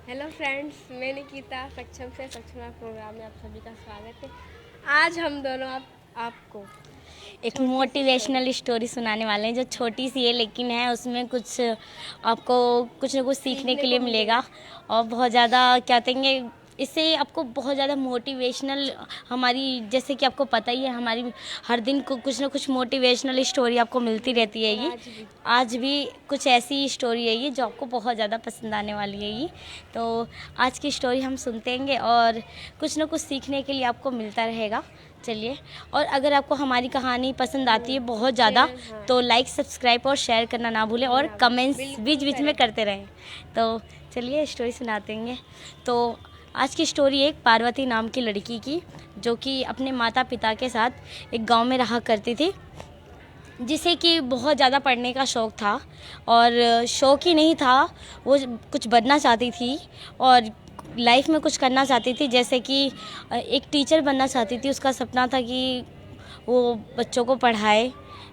Hello friends, मैं निकिता सक्षम से सक्षम प्रोग्राम में आप सभी का स्वागत है। आज हम दोनों आपको एक छोटी सी स्टोरी मोटिवेशनल स्टोरी सुनाने वाले हैं जो छोटी सी है लेकिन है उसमें कुछ आपको कुछ ना कुछ सीखने के को लिए मिलेगा। और बहुत ज़्यादा क्या कहेंगे, इससे आपको बहुत ज़्यादा मोटिवेशनल हमारी, जैसे कि आपको पता ही है हमारी हर दिन को कुछ ना कुछ मोटिवेशनल स्टोरी आपको मिलती रहती है। और ये आज भी कुछ ऐसी स्टोरी है ये जो आपको बहुत ज़्यादा पसंद आने वाली है। ये तो आज की स्टोरी हम सुनते हैं और कुछ ना कुछ सीखने के लिए आपको मिलता रहेगा। चलिए, और अगर आपको हमारी कहानी पसंद आती है बहुत ज़्यादा हाँ। तो लाइक, सब्सक्राइब और शेयर करना ना भूलें और कमेंट्स बीच बीच में करते रहें। तो चलिए स्टोरी सुनाते हैं। तो आज की स्टोरी एक पार्वती नाम की लड़की की, जो कि अपने माता पिता के साथ एक गांव में रहा करती थी, जिसे कि बहुत ज़्यादा पढ़ने का शौक़ था। और शौक़ ही नहीं था, वो कुछ बनना चाहती थी और लाइफ में कुछ करना चाहती थी। जैसे कि एक टीचर बनना चाहती थी। उसका सपना था कि वो बच्चों को पढ़ाए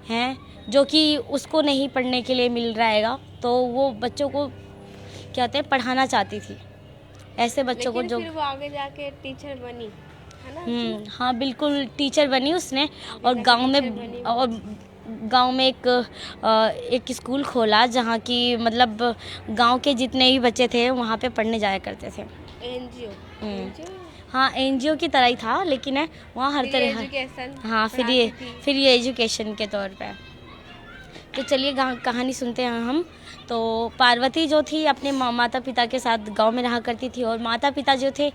हैं, जो कि उसको नहीं पढ़ने के लिए मिल रहा हैगा, तो वो बच्चों को क्या कहते हैं पढ़ाना चाहती थी, ऐसे बच्चों को लेकिन जो फिर वो आगे जाके टीचर बनी, है ना? हाँ बिल्कुल टीचर बनी उसने। और जाके गांव टीचर में बनी। और गांव में एक स्कूल खोला जहाँ की मतलब गांव के जितने भी बच्चे थे वहाँ पे पढ़ने जाया करते थे। एनजीओ हाँ एनजीओ की तरह ही था, लेकिन है वहाँ हर तरह एजुकेशन हाँ पढ़ाती थी। फिर ये एजुकेशन के तौर पे। तो चलिए कहानी सुनते हैं हम। तो पार्वती जो थी अपने माता पिता के साथ गांव में रहा करती थी, और माता पिता जो थे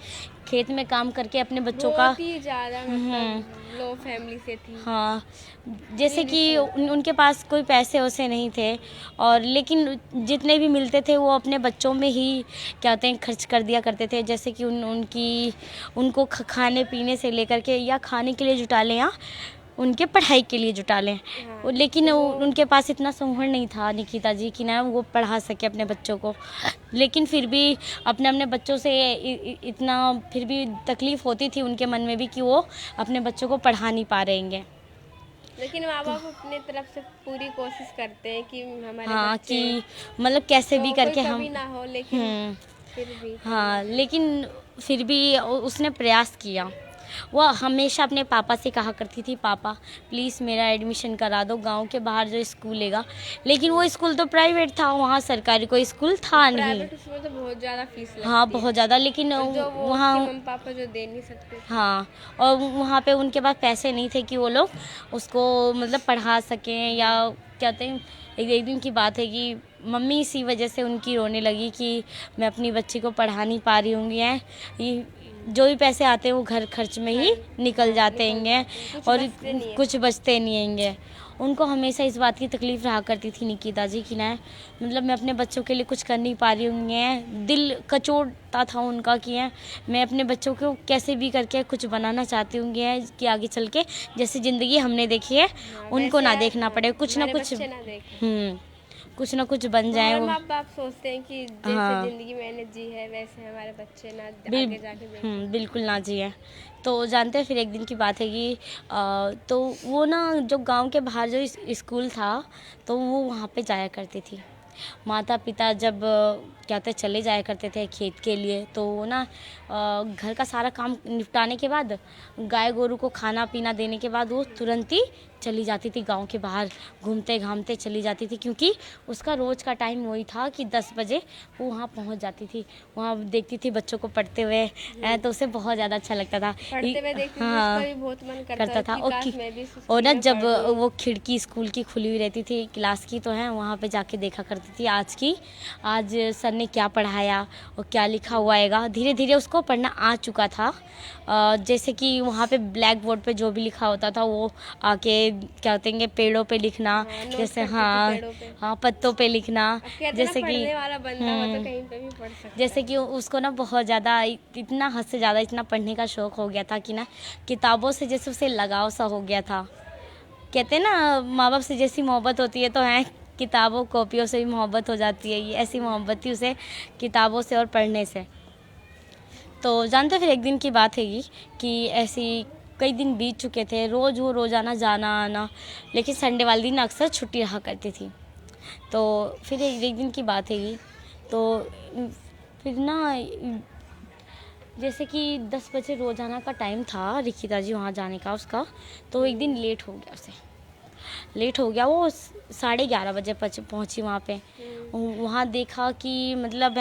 खेत में काम करके अपने बच्चों का बहुत ही ज़्यादा मतलब लो फैमिली से थी। हाँ, जैसे कि उनके पास कोई पैसे वैसे नहीं थे, और लेकिन जितने भी मिलते थे वो अपने बच्चों में ही क्या कहते हैं खर्च कर दिया करते थे। जैसे कि उनको खाने पीने से लेकर के या खाने के लिए जुटा लें या उनके पढ़ाई के लिए जुटा लें। हाँ, लेकिन तो उनके पास इतना संवहन नहीं था निकिता जी कि ना वो पढ़ा सके अपने बच्चों को। लेकिन फिर भी अपने बच्चों से इतना फिर भी तकलीफ़ होती थी उनके मन में भी कि वो अपने बच्चों को पढ़ा नहीं पा रहे हैं। लेकिन माँ बाप अपने तरफ से पूरी कोशिश करते हैं कि हमारे हाँ बच्चे कि मतलब कैसे भी करके कोई हम कमी ना हो, लेकिन फिर भी हाँ, लेकिन फिर भी उसने प्रयास किया। वह हमेशा अपने पापा से कहा करती थी, पापा प्लीज़ मेरा एडमिशन करा दो गांव के बाहर जो स्कूल लेगा। लेकिन वो स्कूल तो प्राइवेट था, वहाँ सरकारी कोई स्कूल था नहीं। प्राइवेट उसमें तो बहुत ज़्यादा फीस लगती हाँ है। बहुत ज़्यादा, लेकिन और जो वो वहाँ उसके मम्मी पापा जो दे नहीं सकते। हाँ, और वहाँ पे उनके पास पैसे नहीं थे कि वो लोग उसको मतलब पढ़ा सकें। या कहते हैं एक दिन की बात है कि मम्मी इसी वजह से उनकी रोने लगी कि मैं अपनी बच्ची को पढ़ा नहीं पा रही होंगी। हैं ये जो भी पैसे आते हैं वो घर खर्च में ही निकल जाते हैं और कुछ बचते नहीं हैं। उनको हमेशा इस बात की तकलीफ़ रहा करती थी निकिता जी की ना मतलब मैं अपने बच्चों के लिए कुछ कर नहीं पा रही हूँ। दिल कचोटता था उनका कि है मैं अपने बच्चों को कैसे भी करके कुछ बनाना चाहती हूँ कि आगे चल के जैसे ज़िंदगी हमने देखी है उनको ना देखना पड़े, कुछ ना कुछ बन जाए वो। माँ बाप सोचते हैं कि जैसे जिंदगी मैंने जी है वैसे हमारे बच्चे ना आगे जाके बिल्कुल ना जिए। तो जानते हैं फिर एक दिन की बात है कि तो वो ना जो गांव के बाहर जो स्कूल था तो वो वहाँ पे जाया करती थी। माता पिता जब क्या कहते चले जाया करते थे खेत के लिए, तो वो ना घर का सारा काम निपटाने के बाद गाय गोरू को खाना पीना देने के बाद वो तुरंत ही चली जाती थी गांव के बाहर, घूमते घामते चली जाती थी, क्योंकि उसका रोज़ का टाइम वही था कि 10 बजे वो वहाँ पहुँच जाती थी। वहाँ देखती थी बच्चों को पढ़ते हुए, तो उसे बहुत ज़्यादा अच्छा लगता था। पढ़ते हुए देखती थी, हाँ उसका भी बहुत मन करता था कि मैं भी और ना जब वो खिड़की स्कूल की खुली हुई रहती थी क्लास की, तो है वहाँ पे जाके देखा करती थी आज सर ने क्या पढ़ाया और क्या लिखा हुआ आएगा। धीरे धीरे उसको पढ़ना आ चुका था। जैसे कि वहाँ पे ब्लैक बोर्ड पे जो भी लिखा होता था वो आके क्या कहते हैं पेड़ों पे लिखना, जैसे हाँ पत्तों पे लिखना, जैसे कि कहीं पे भी पढ़ सकता है। जैसे कि उसको ना बहुत ज़्यादा इतना हद से ज़्यादा इतना पढ़ने का शौक़ हो गया था कि ना किताबों से जैसे उसे लगाव सा हो गया था। कहते हैं ना माँ बाप से जैसी मोहब्बत होती है तो है किताबों कॉपियों से भी मोहब्बत हो जाती है। ये ऐसी मोहब्बत थी उसे किताबों से और पढ़ने से। तो जानते फिर एक दिन की बात है कि ऐसी कई दिन बीत चुके थे, रोज़ वो रोज़ाना जाना आना, लेकिन संडे वाले दिन अक्सर छुट्टी रहा करती थी। तो फिर एक दिन की बात है तो फिर ना जैसे कि 10 बजे रोज़ाना का टाइम था रिखिता जी वहाँ जाने का उसका, तो एक दिन लेट हो गया उसे। लेट हो गया, वो 11:30 बजे पहुँची वहाँ पे। वहाँ देखा कि मतलब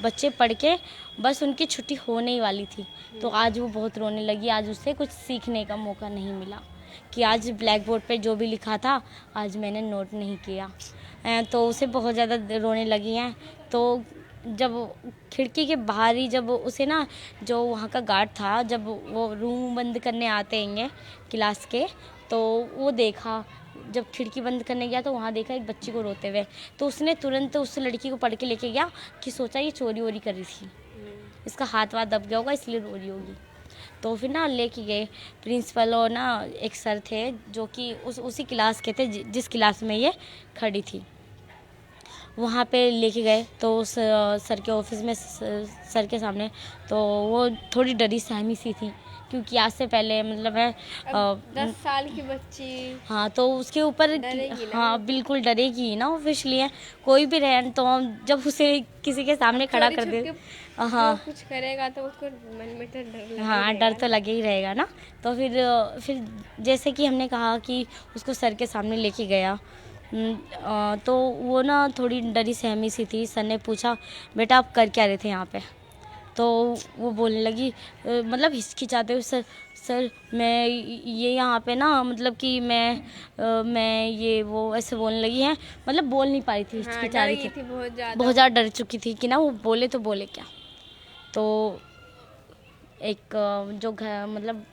बच्चे पढ़ के बस उनकी छुट्टी होने ही वाली थी। तो आज वो बहुत रोने लगी। आज उसे कुछ सीखने का मौका नहीं मिला कि आज ब्लैक बोर्ड पे जो भी लिखा था आज मैंने नोट नहीं किया। तो उसे बहुत ज़्यादा रोने लगी हैं। तो जब खिड़की के बाहर ही जब उसे ना जो वहाँ का गार्ड था, जब वो रूम बंद करने आते हैं क्लास के, तो वो देखा। जब खिड़की बंद करने गया तो वहाँ देखा एक बच्ची को रोते हुए। तो उसने तुरंत उस लड़की को पढ़ के लेके गया कि सोचा ये चोरी वोरी कर रही थी, इसका हाथ वाथ दब गया होगा इसलिए रो रही होगी। तो फिर ना लेके गए प्रिंसिपल, और ना एक सर थे जो कि उसी क्लास के थे जिस क्लास में ये खड़ी थी। वहाँ पे लेके गए तो उस सर के ऑफिस में सर के सामने, तो वो थोड़ी डरी सहमी सी थी क्योंकि आज से पहले मतलब है 10 साल की बच्ची। हाँ, तो उसके ऊपर डरेगी ना। हाँ बिल्कुल डरेगी ना, ऑब्वियसली है। कोई भी रहे तो जब उसे किसी के सामने खड़ा कर दे, हाँ कुछ करेगा तो उसको मन में तो डर लगेगा। हाँ डर तो लगे ही रहेगा ना। तो फिर जैसे कि हमने कहा कि उसको सर के सामने लेके गया, तो वो ना थोड़ी डरी सहमी सी थी। सर ने पूछा बेटा आप कर क्या रहे थे यहाँ पे? तो वो बोलने लगी मतलब हिचकिचाते हुए, सर मैं ये यहाँ पे ना मतलब कि मैं ये वो ऐसे बोलने लगी है, मतलब बोल नहीं पा रही थी, हिचकिचा रही थी, बहुत ज़्यादा डर चुकी थी कि ना वो बोले तो बोले क्या। तो एक जो घर मतलब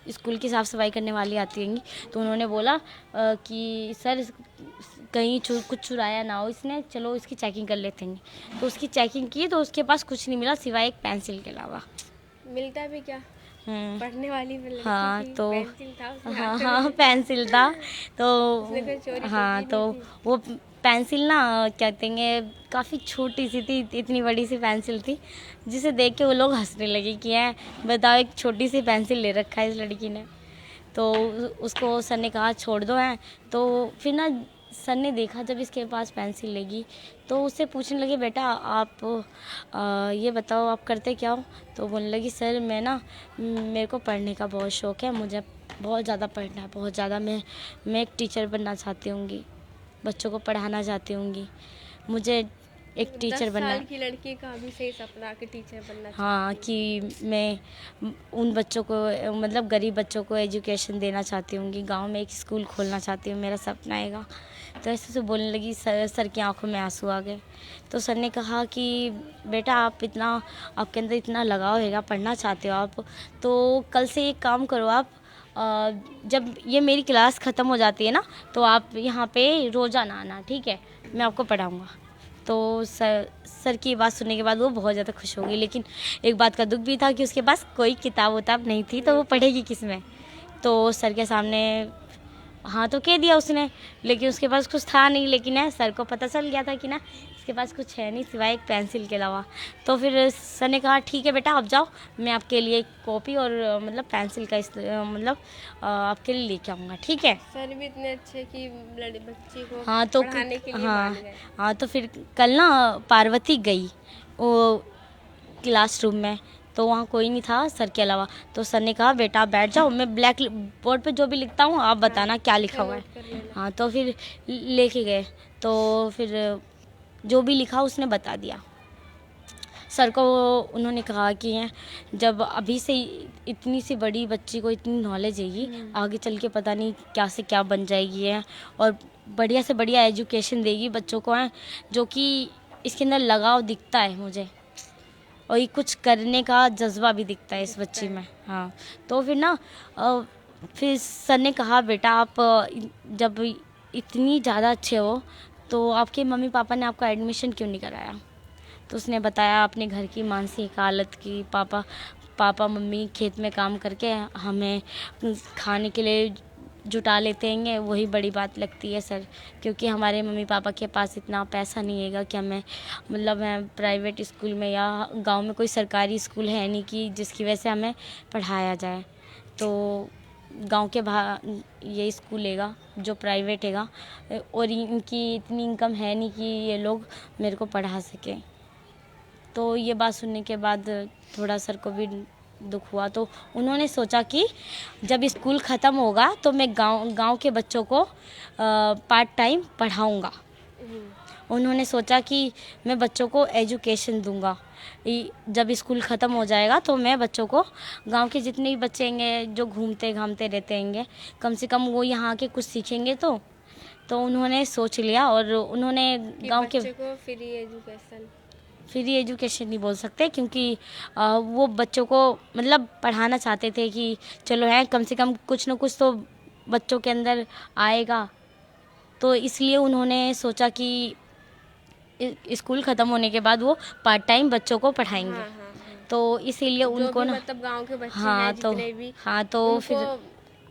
स्कूल की साफ़ सफाई करने वाली आती होंगी, तो उन्होंने बोला कि सर कहीं कुछ चुराया ना हो इसने, चलो इसकी चेकिंग कर लेते हैं। तो उसकी चेकिंग की तो उसके पास कुछ नहीं मिला सिवाय एक पेंसिल के अलावा। मिलता भी क्या, पढ़ने वाली लड़की हाँ थी, तो पेंसिल था उसके हाँ हाथ हाँ में। पेंसिल था। तो उसने कोई चोरी हाँ तो की तो नहीं थी। वो पेंसिल ना कहते हैं काफ़ी छोटी सी थी, इतनी बड़ी सी पेंसिल थी जिसे देख के वो लोग हंसने लगे कि है बताओ एक छोटी सी पेंसिल ले रखा है इस लड़की ने। तो उसको सर ने कहा छोड़ दो है। तो फिर ना सर ने देखा जब इसके पास पेंसिल लेगी तो उससे पूछने लगे बेटा आप ये बताओ आप करते क्या हो? तो बोलने लगी सर मैं ना मेरे को पढ़ने का बहुत शौक़ है, मुझे बहुत ज़्यादा पढ़ना है, बहुत ज़्यादा। मैं एक टीचर बनना चाहती हूँगी, बच्चों को पढ़ाना चाहती हूँगी, मुझे एक टीचर 10 बनना साल है। की लड़की का भी सही सपना कि टीचर बनना हाँ कि मैं उन बच्चों को मतलब गरीब बच्चों को एजुकेशन देना चाहती हूँ, गांव में एक स्कूल खोलना चाहती हूँ, मेरा सपना हैगा। तो ऐसे से बोलने लगी। सर की आंखों में आंसू आ गए। तो सर ने कहा कि बेटा आपके अंदर इतना लगाव हैगा, पढ़ना चाहते हो आप, तो कल से एक काम करो आप जब ये मेरी क्लास ख़त्म हो जाती है ना तो आप यहाँ पे रोज़ाना आना, ठीक है, मैं आपको पढ़ाऊँगा। तो सर की बात सुनने के बाद वो बहुत ज़्यादा खुश हो गई, लेकिन एक बात का दुख भी था कि उसके पास कोई किताब उताब नहीं थी, तो वो पढ़ेगी किस में। तो सर के सामने हाँ तो कह दिया उसने, लेकिन उसके पास कुछ था नहीं। लेकिन है सर को पता चल गया था कि ना इसके पास कुछ है नहीं सिवाय एक पेंसिल के अलावा। तो फिर सर ने कहा ठीक है बेटा आप जाओ, मैं आपके लिए एक कॉपी और मतलब पेंसिल का मतलब आपके लिए लेके आऊँगा, ठीक है। सर भी इतने अच्छे कि बच्ची को हाँ तो पढ़ाने के लिए हाँ मान गए। हाँ तो फिर कल ना पार्वती गई वो क्लासरूम में, तो वहाँ कोई नहीं था सर के अलावा। तो सर ने कहा बेटा आप बैठ जाओ, मैं ब्लैक बोर्ड पे जो भी लिखता हूँ आप बताना क्या लिखा हुआ है। हाँ तो फिर लेके गए, तो फिर जो भी लिखा उसने बता दिया। सर को उन्होंने कहा कि जब अभी से इतनी सी बड़ी बच्ची को इतनी नॉलेज हैगी, आगे चल के पता नहीं क्या से क्या बन जाएगी है, और बढ़िया से बढ़िया एजुकेशन देगी बच्चों को है, जो कि इसके अंदर लगाव दिखता है मुझे, और ये कुछ करने का जज्बा भी दिखता है इस बच्ची में। हाँ तो फिर ना फिर सर ने कहा बेटा आप जब इतनी ज़्यादा अच्छे हो तो आपके मम्मी पापा ने आपका एडमिशन क्यों नहीं कराया? तो उसने बताया अपने घर की मानसिक हालत की, पापा मम्मी खेत में काम करके हमें खाने के लिए जुटा लेते हैं, वही बड़ी बात लगती है सर, क्योंकि हमारे मम्मी पापा के पास इतना पैसा नहीं हैगा कि हमें मतलब प्राइवेट स्कूल में या गांव में कोई सरकारी स्कूल है नहीं कि जिसकी वजह से हमें पढ़ाया जाए। तो गांव के बाहर ये स्कूल हैगा जो प्राइवेट हैगा, और इनकी इतनी इनकम है नहीं कि ये लोग मेरे को पढ़ा सकें। तो ये बात सुनने के बाद थोड़ा सर को भी दुख हुआ। तो उन्होंने सोचा कि जब स्कूल ख़त्म होगा तो मैं गांव के बच्चों को पार्ट टाइम पढ़ाऊँगा। उन्होंने सोचा कि मैं बच्चों को एजुकेशन दूंगा। जब स्कूल ख़त्म हो जाएगा तो मैं बच्चों को, गांव के जितने भी बच्चे होंगे जो घूमते घामते रहते होंगे, कम से कम वो यहाँ के कुछ सीखेंगे। तो उन्होंने सोच लिया और उन्होंने गांव के बच्चे को फ्री एजुकेशन नहीं बोल सकते, क्योंकि वो बच्चों को मतलब पढ़ाना चाहते थे कि चलो है कम से कम कुछ न कुछ तो बच्चों के अंदर आएगा। तो इसलिए उन्होंने सोचा कि स्कूल ख़त्म होने के बाद वो पार्ट टाइम बच्चों को पढ़ाएंगे। हाँ। तो इसीलिए उनको ना, मतलब गांव के बच्चे हाँ हैं तो जितने भी, हाँ तो उनको फिर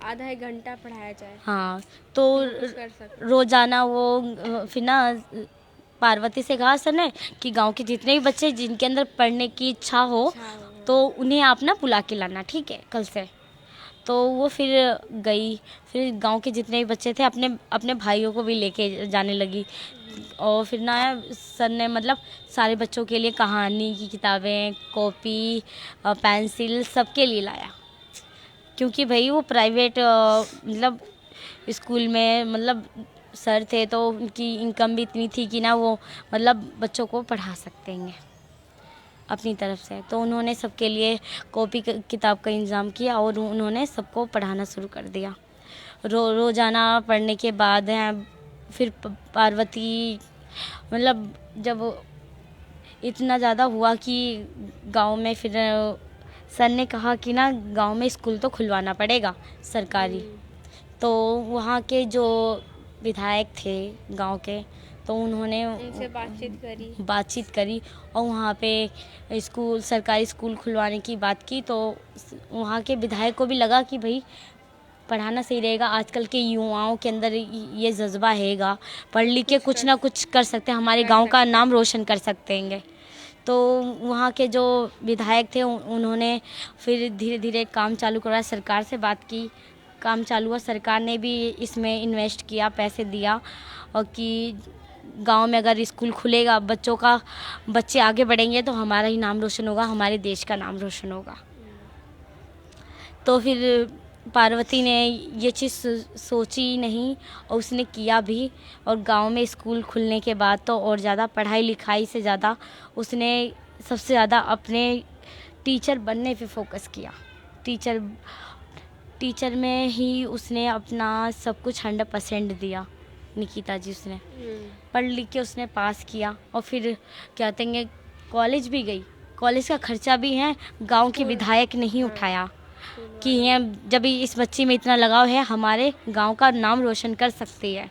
आधा एक घंटा पढ़ाया जाए, हाँ तो कुछ कर सकते। रोज़ाना वो फिर ना पार्वती से कहा सर ने कि गांव के जितने भी बच्चे जिनके अंदर पढ़ने की इच्छा हो तो उन्हें आप ना बुला के लाना, ठीक है, कल से। तो वो फिर गई, फिर गांव के जितने भी बच्चे थे अपने अपने भाइयों को भी लेके जाने लगी। और फिर ना सर ने मतलब सारे बच्चों के लिए कहानी की किताबें, कॉपी, पेंसिल सबके लिए लाया, क्योंकि भाई वो प्राइवेट मतलब स्कूल में मतलब सर थे तो उनकी इनकम भी इतनी थी कि ना वो मतलब बच्चों को पढ़ा सकते हैं अपनी तरफ से। तो उन्होंने सबके लिए कॉपी किताब का इंतज़ाम किया और उन्होंने सबको पढ़ाना शुरू कर दिया। रोज़ाना पढ़ने के बाद हैं फिर पार्वती मतलब जब इतना ज़्यादा हुआ कि गांव में फिर सर ने कहा कि ना गांव में स्कूल तो खुलवाना पड़ेगा सरकारी। तो वहाँ के जो विधायक थे गांव के, तो उन्होंने उनसे बातचीत करी और वहाँ पे सरकारी स्कूल खुलवाने की बात की। तो वहाँ के विधायक को भी लगा कि भाई पढ़ाना सही रहेगा, आजकल के युवाओं के अंदर ये जज्बा हैगा, पढ़ लिख के कुछ ना कुछ कर सकते हैं, हमारे गांव का नाम रोशन कर सकते हैं। तो वहाँ के जो विधायक थे उन्होंने फिर धीरे धीरे काम चालू करवाया, सरकार से बात की, काम चालू हुआ, सरकार ने भी इसमें इन्वेस्ट किया, पैसे दिया, और कि गांव में अगर स्कूल खुलेगा बच्चे आगे बढ़ेंगे तो हमारा ही नाम रोशन होगा, हमारे देश का नाम रोशन होगा। तो फिर पार्वती ने ये चीज़ सोची नहीं और उसने किया भी, और गांव में स्कूल खुलने के बाद तो और ज़्यादा पढ़ाई लिखाई से ज़्यादा उसने सबसे ज़्यादा अपने टीचर बनने पे फोकस किया। टीचर में ही उसने अपना सब कुछ 100% दिया। निकिता जी उसने पढ़ लिख के उसने पास किया और फिर कहते हैं कॉलेज भी गई। कॉलेज का खर्चा भी है गांव के विधायक नहीं उठाया कि ये जब इस बच्ची में इतना लगाव है, हमारे गांव का नाम रोशन कर सकती है,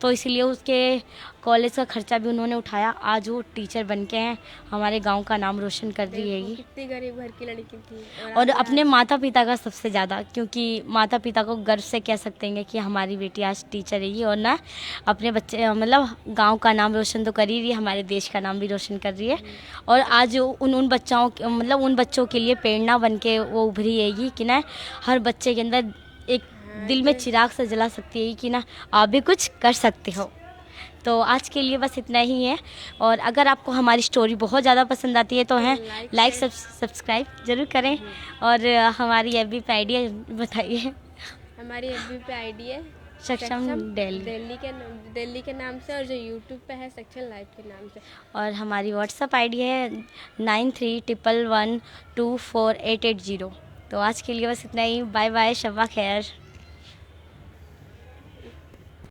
तो इसलिए उसके कॉलेज का खर्चा भी उन्होंने उठाया। आज वो टीचर बन के हैं, हमारे गांव का नाम रोशन कर रही है। ये कितनी गरीब घर की लड़की थी और अपने माता पिता का सबसे ज़्यादा, क्योंकि माता पिता को गर्व से कह सकते हैं कि हमारी बेटी आज टीचर है, और ना अपने बच्चे मतलब गांव का नाम रोशन तो कर ही रही है, हमारे देश का नाम भी रोशन कर रही है। और आज उन बच्चों के लिए प्रेरणा बन के वो उभरी है कि ना हर बच्चे के अंदर एक दिल में चिराग से जला सकती है कि ना आप भी कुछ कर सकते हो। तो आज के लिए बस इतना ही है, और अगर आपको हमारी स्टोरी बहुत ज़्यादा पसंद आती है तो है लाइक सब्सक्राइब ज़रूर करें। और हमारी एफबी पे आईडी है, बताइए। हमारी एफबी पे आईडी है सक्षम दिल्ली के नाम से, और जो यूट्यूब पे है सक्षम लाइव के नाम से। और हमारी व्हाट्सअप आईडी है 9311124880। तो आज के लिए बस इतना ही। बाय बाय, शब्बा खैर।